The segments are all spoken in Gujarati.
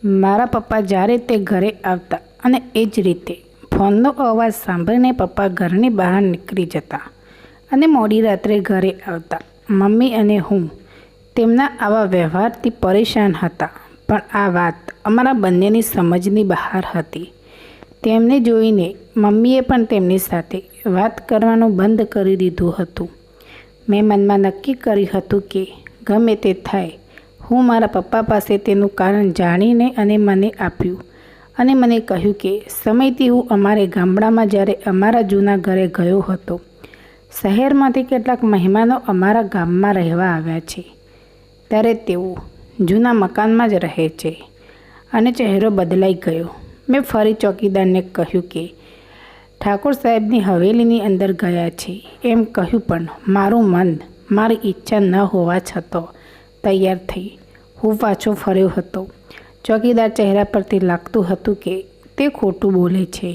મારા પપ્પા જ્યારે તે ઘરે આવતા અને એ જ રીતે ફોનનો અવાજ સાંભળીને પપ્પા ઘરની બહાર નીકળી જતા અને મોડી રાત્રે ઘરે આવતા. મમ્મી અને હું તેમના આવા વ્યવહારથી પરેશાન હતા, પણ આ વાત અમારા બંનેની સમજની બહાર હતી. તેમને જોઈને મમ્મીએ પણ તેમની સાથે વાત કરવાનું બંધ કરી દીધું હતું. મેં મનમાં નક્કી કર્યું હતું કે ગમે તે થાય, હું મારા પપ્પા પાસે તેનું કારણ જાણીને અને મને આપ્યું અને મને કહ્યું કે સમયથી હું અમારે ગામડામાં જ્યારે અમારા જૂના ઘરે ગયો હતો, શહેરમાંથી કેટલાક મહેમાનો અમારા ગામમાં રહેવા આવ્યા છે, ત્યારે તેઓ જૂના મકાનમાં જ રહે છે અને ચહેરો બદલાઈ ગયો. મેં ફરી ચોકીદારને કહ્યું કે ઠાકોર સાહેબની હવેલીની અંદર ગયા છે એમ કહ્યું, પણ મારું મન મારી ઈચ્છા ન હોવા છતાં તૈયાર થઈ હું પાછો ફર્યો હતો. ચોકીદાર ચહેરા પરથી લાગતું હતું કે તે ખોટું બોલે છે.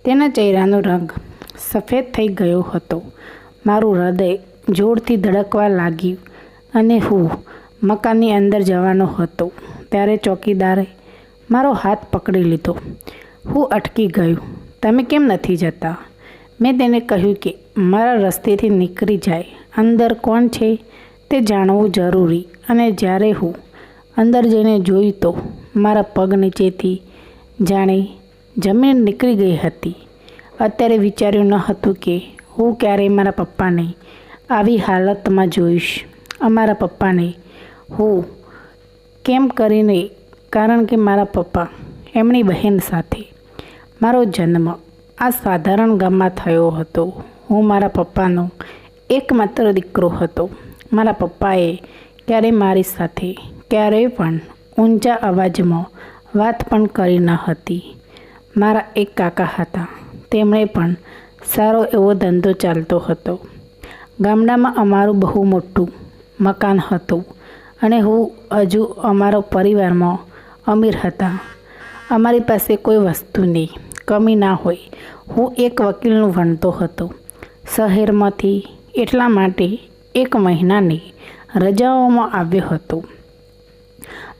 તેના ચહેરાનો રંગ સફેદ થઈ ગયો હતો. મારું હૃદય જોરથી ધડકવા લાગ્યું અને હું મકાનની અંદર જવાનો હતો ત્યારે ચોકીદારે મારો હાથ પકડી લીધો. હું અટકી ગયો. તમે કેમ નથી જતા? મેં તેને કહ્યું કે મારા રસ્તેથી નીકળી જાય, અંદર કોણ છે તે જાણવું જરૂરી. અને જ્યારે હું અંદર જઈને જોયું તો મારા પગ નીચેથી જાણે જમીન નીકળી ગઈ હતી. અત્યારે વિચાર્યું ન હતું કે હું ક્યારેય મારા પપ્પાને આવી હાલતમાં જોઈશ. અમારા પપ્પાને હું કેમ કરીને, કારણ કે મારા પપ્પા એમની બહેન સાથે. મારો જન્મ આ સાધારણ ગામમાં થયો હતો. હું મારા પપ્પાનો એકમાત્ર દીકરો હતો. મારા પપ્પાએ ક્યારેય મારી સાથે ક્યારેય પણ ઊંચા અવાજમાં વાત પણ કરી ન હતી. મારા એક કાકા હતા, તેમણે પણ સારો એવો ધંધો ચાલતો હતો. ગામડામાં અમારું બહુ મોટું મકાન હતું અને હું હજુ અમારો પરિવારમાં અમીર હતા. અમારી પાસે કોઈ વસ્તુની કમી ના હોય. હું એક વકીલનું ભણતો હતો શહેરમાંથી, એટલા માટે એક મહિનાની રજાઓમાં આવ્યો હતો.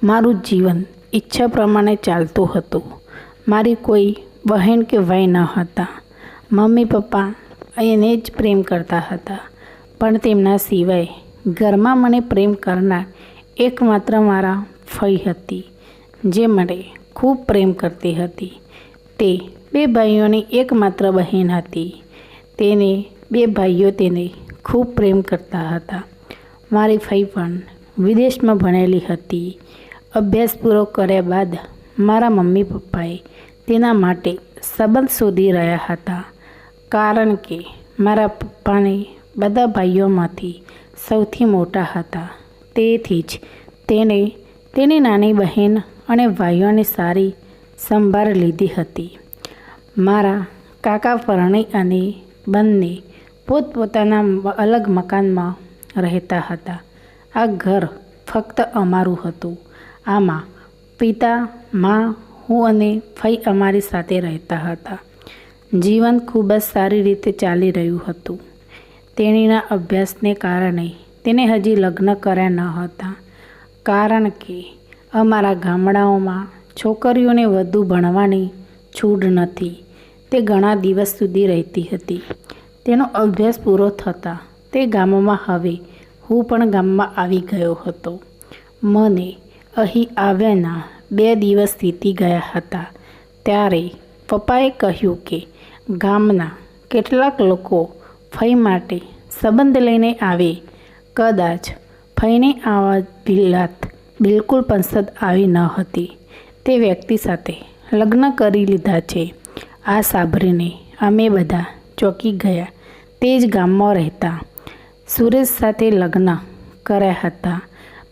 મારું જીવન ઈચ્છા પ્રમાણે ચાલતું હતું. મારી કોઈ બહેન કે ભાઈ ન હતા. મમ્મી પપ્પા એને જ પ્રેમ કરતા હતા, પણ તેમના સિવાય ઘરમાં મને પ્રેમ કરનાર એકમાત્ર મારા ફઈ હતી, જે મને ખૂબ પ્રેમ કરતી હતી. તે 2 ભાઈઓની એકમાત્ર બહેન હતી. તેને 2 ભાઈઓ તેને ખૂબ પ્રેમ કરતા હતા. મારી ફઈ પણ વિદેશમાં ભણેલી હતી. અભ્યાસ પૂરો કર્યા બાદ મારા મમ્મી પપ્પાએ તેના માટે સંબંધ શોધી રહ્યા હતા, કારણ કે મારા પપ્પાને બધા ભાઈઓમાંથી સૌથી મોટા હતા. તેથી જ તેને તેની નાની બહેન અને ભાઈઓની સારી સંભાળ લીધી હતી. મારા કાકા પરણી અને બંને પોતપોતાના અલગ મકાનમાં રહેતા હતા. આ ઘર ફક્ત અમારું હતું. આમાં પિતા, મા, હું અને ફઈ અમારી સાથે રહેતા હતા. જીવન ખૂબ જ સારી રીતે ચાલી રહ્યું હતું. તેણીના અભ્યાસને કારણે તેને હજી લગ્ન કર્યા ન હતા, કારણ કે અમારા ગામડાઓમાં છોકરીઓને વધુ ભણવાની છૂટ નથી. તે ઘણા દિવસ સુધી રહેતી હતી. તેનો અભ્યાસ પૂરો થતાં તે ગામમાં, હવે હું પણ ગામમાં આવી ગયો હતો. મને અહીં આવ્યાના 2 દિવસ વીતી ગયા હતા ત્યારે પપ્પાએ કહ્યું કે ગામના કેટલાક લોકો ફઈ માટે સંબંધ લઈને આવે. કદાચ ફઈને આવા વાત બિલકુલ પસંદ આવી ન હતી. તે વ્યક્તિ સાથે લગ્ન કરી લીધા છે. આ સાંભળીને અમે બધા ચોંકી ગયા. તે જ ગામમાં રહેતા સુરેશ સાથે લગ્ન કર્યા હતા.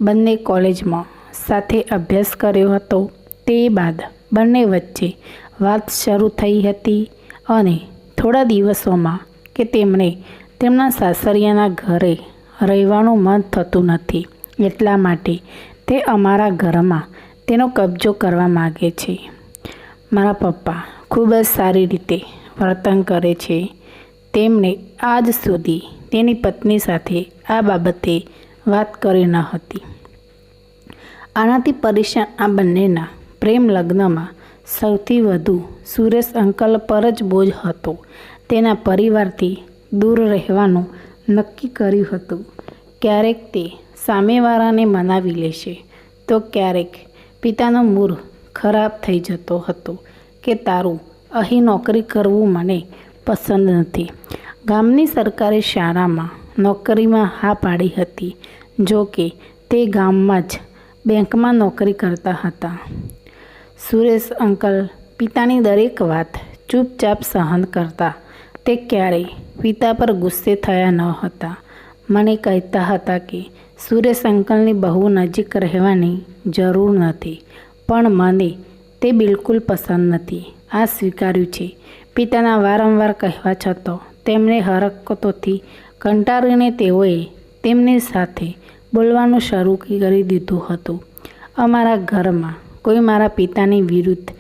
બંને કોલેજમાં સાથે અભ્યાસ કર્યો હતો. તે બાદ બંને વચ્ચે વાત શરૂ થઈ હતી અને થોડા દિવસોમાં કે તેમણે તેમના સાસરિયાના ઘરે રહેવાનું મન થતું નથી, એટલા માટે તે અમારા ઘરમાં તેનો કબજો કરવા માગે છે. મારા પપ્પા ખૂબ જ સારી રીતે વર્તન કરે છે. તેમણે આજ સુધી તેની પત્ની સાથે આ બાબતે વાત કરી ન હતી. આનાથી પરેશાન આ બંનેના પ્રેમ લગ્નમાં સૌથી વધુ સુરેશ અંકલ પર જ બોજ હતો. તેના પરિવારથી દૂર રહેવાનું નક્કી કર્યું હતું. ક્યારેક તે સામેવાળાને મનાવી લેશે તો ક્યારેક પિતાનો મૂડ ખરાબ થઈ જતો હતો કે તારું અહીં નોકરી કરવું મને પસંદ નથી. ગામની સરકારી શાળામાં નોકરીમાં હા પાડી હતી. જો કે તે ગામમાં જ બેંકમાં નોકરી કરતા હતા. સુરેશ અંકલ પિતાની દરેક વાત ચૂપચાપ સહન કરતા. તે ક્યારેય પિતા પર ગુસ્સે થયા ન હતા. મને કહેતા હતા કે સુરેશ અંકલની બહુ નજીક રહેવાની જરૂર નથી, પણ મને તે બિલકુલ પસંદ નથી. આ સ્વીકાર્યું છે. પિતાના વારંવાર કહેવા છતાં તેમણે હરકતોથી કંટાળીને તેઓએ તેમની સાથે બોલવાનું શરૂ કરી દીધું હતું. અમારા ઘરમાં કોઈ મારા પિતાની વિરુદ્ધ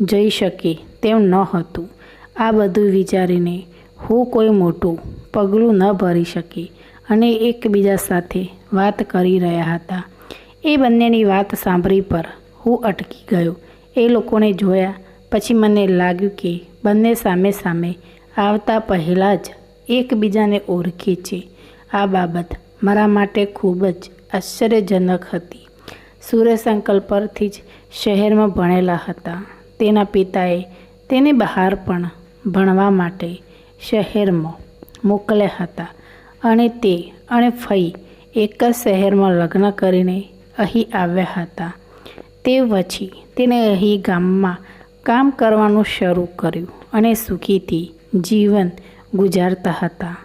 જઈ શકે તેમ ન હતું. આ બધું વિચારીને હું કોઈ મોટું પગલું ન ભરી શકી અને એકબીજા સાથે વાત કરી રહ્યા હતા. એ બંનેની વાત સાંભળી પર હું અટકી ગયો. એ લોકોને જોયા પછી મને લાગ્યું કે બંને સામે સામે આવતા પહેલાં જ એકબીજાને ઓળખે છે. આ બાબત મારા માટે ખૂબ જ આશ્ચર્યજનક હતી. સુરેશ અંકલ પરથી જ શહેરમાં ભણેલા હતા. તેના પિતાએ તેને બહાર પણ ભણવા માટે શહેરમાં મોકલ્યા હતા અને તે અને ફઈ એક જ શહેરમાં લગ્ન કરીને અહીં આવ્યા હતા. તે પછી તેને અહીં ગામમાં કામ કરવાનું શરૂ કર્યું અને સુખીથી જીવન ગુજારતા હતા.